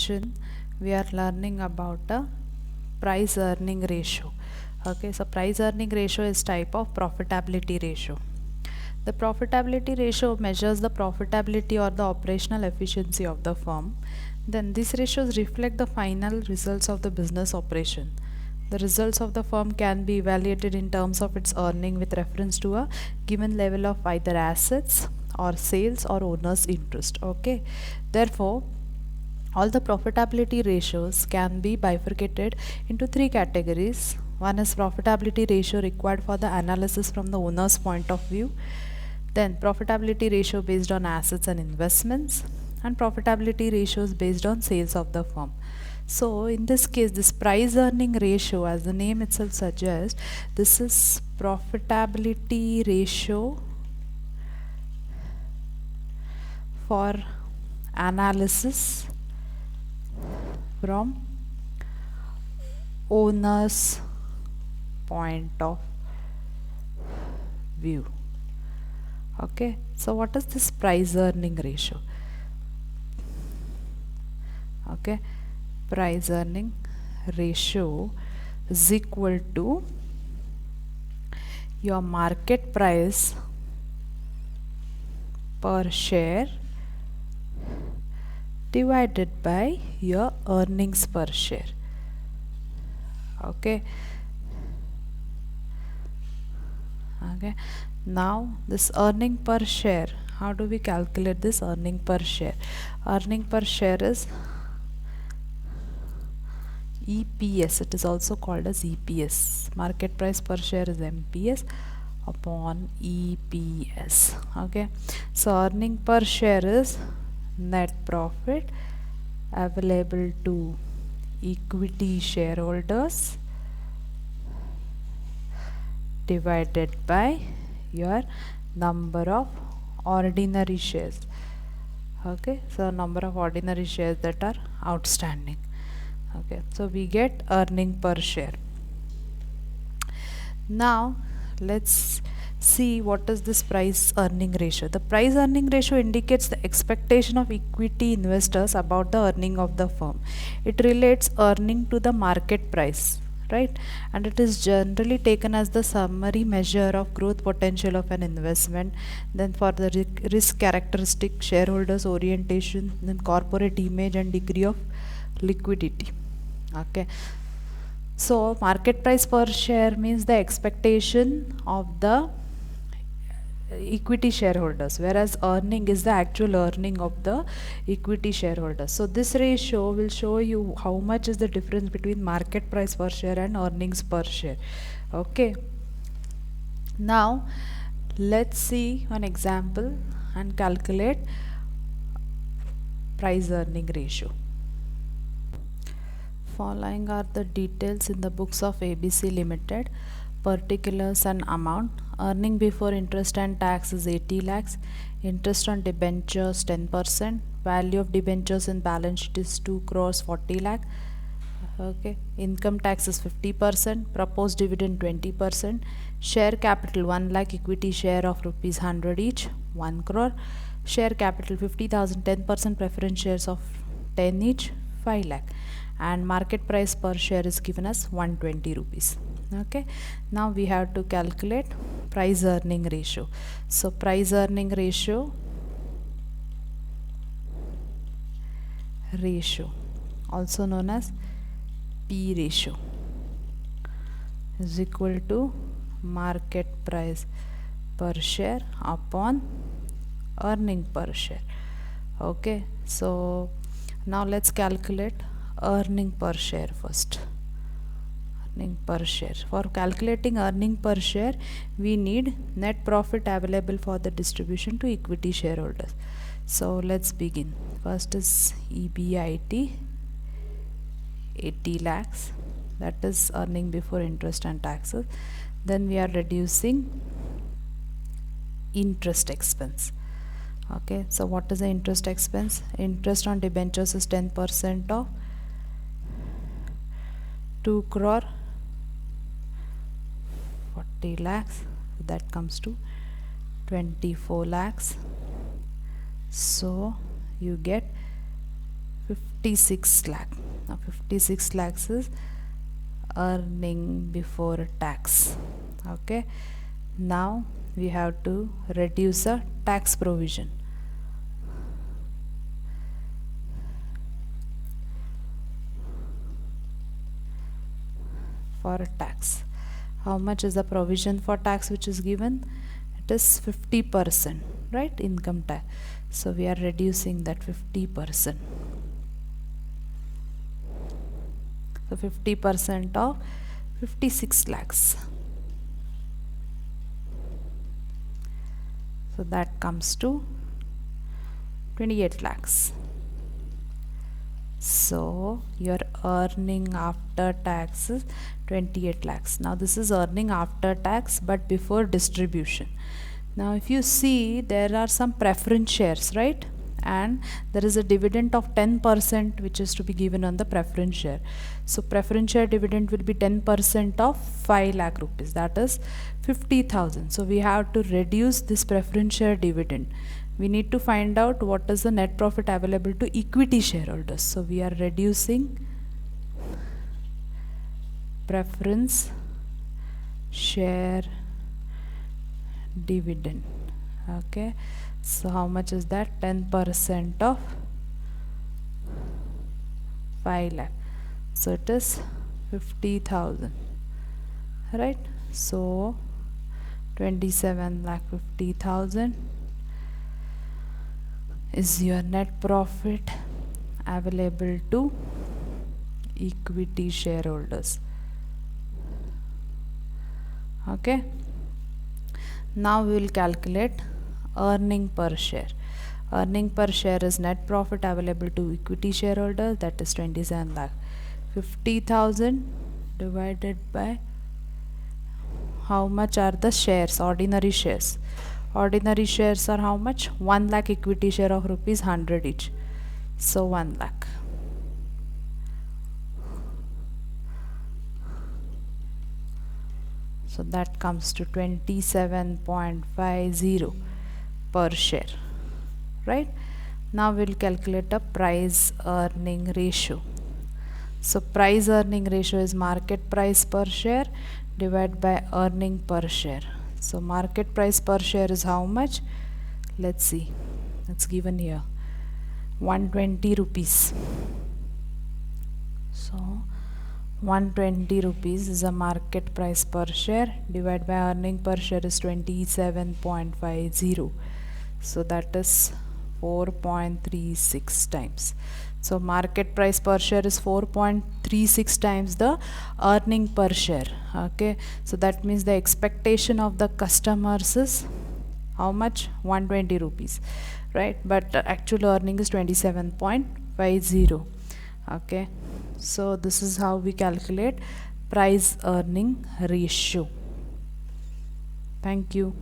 session we are learning about a price earning ratio. Okay, so price earning ratio is type of profitability ratio. The profitability ratio measures the profitability or the operational efficiency of the firm. Then these ratios reflect the final results of the business operation. The results of the firm can be evaluated in terms of its earning with reference to a given level of either assets or sales or owner's interest. Okay, therefore all the profitability ratios can be bifurcated into three categories. One is profitability ratio required for the analysis from the owner's point of view, then profitability ratio based on assets and investments, and profitability ratios based on sales of the firm. So in this case, this price earning ratio, as the name itself suggests, this is profitability ratio for analysis from owner's point of view. Okay, so what is this price earning ratio? Okay, price earning ratio is equal to your market price per share divided by your earnings per share. Okay, now this earning per share, how do we calculate this earning per share? Earning per share is EPS. It is also called as EPS. Market price per share is MPS upon EPS. Okay, so earning per share is net profit available to equity shareholders divided by your number of ordinary shares. Okay, so number of ordinary shares that are outstanding. Okay, so we get earning per share. Now let's see what is this price earning ratio. The price earning ratio indicates the expectation of equity investors about the earning of the firm. It relates earning to the market price, right? And it is generally taken as the summary measure of growth potential of an investment, then for the risk characteristic, shareholders orientation, then corporate image and degree of liquidity. Okay, so market price per share means the expectation of the equity shareholders, whereas earning is the actual earning of the equity shareholders. So this ratio will show you how much is the difference between market price per share and earnings per share. Okay, now let's see an example and calculate price earning ratio. Following are the details in the books of ABC Limited. Particulars and amount. Earning before interest and tax is 80 lakhs. Interest on debentures 10%. Value of debentures in balance sheet is 2 crores 40 lakh. Okay. Income tax is 50%. Proposed dividend 20%. Share capital 1 lakh. Equity share of rupees 100 each 1 crore. Share capital 50,000. 10% preference shares of 10 each 5 lakh. And market price per share is given as 120 rupees. Okay, now we have to calculate price earning ratio. So price earning ratio also known as P ratio is equal to market price per share upon earning per share. Okay, so now let's calculate earning per share first. Earning per share. For calculating earning per share, we need net profit available for the distribution to equity shareholders. So let's begin. First is EBIT 80 lakhs, that is earning before interest and taxes. Then we are reducing interest expense. Okay, so what is the interest expense? Interest on debentures is 10% of 2 crore 40 lakhs, that comes to 24 lakhs. So you get 56 lakh. Now 56 lakhs is earning before tax. Okay, now we have to reduce a tax provision. For a tax, how much is the provision for tax which is given? It is 50%, right? Income tax. So we are reducing that 50%. So 50% of 56 lakhs. So that comes to 28 lakhs. So your earning after tax is 28 lakhs. Now this is earning after tax but before distribution. Now if you see, there are some preference shares, right? And there is a dividend of 10% which is to be given on the preference share. So preference share dividend will be 10% of 5 lakh rupees, that is 50,000. So we have to reduce this preference share dividend. We need to find out what is the net profit available to equity shareholders. So we are reducing preference share dividend. Okay, so how much is that? 10% of 5 lakh. So it is 50,000, right? So 27 lakh 50,000 is your net profit available to equity shareholders. Okay, now we will calculate earning per share. Earning per share is net profit available to equity shareholders, that is 27 lakh 50,000 divided by how much are the shares, ordinary shares. Ordinary shares are how much? 1 lakh equity share of rupees 100 each. So 1 lakh. So that comes to 27.50 per share, right? Now we'll calculate a price earning ratio. So price earning ratio is market price per share divided by earning per share. So market price per share is how much? Let's see, it's given here, 120 rupees. So 120 rupees is a market price per share divided by earning per share is 27.50. So that is 4.36 times. So market price per share is 4.36 times the earning per share. Okay, so that means the expectation of the customers is how much? 120 rupees, right? But actual earning is 27.50. Okay, so this is how we calculate price earning ratio. Thank you.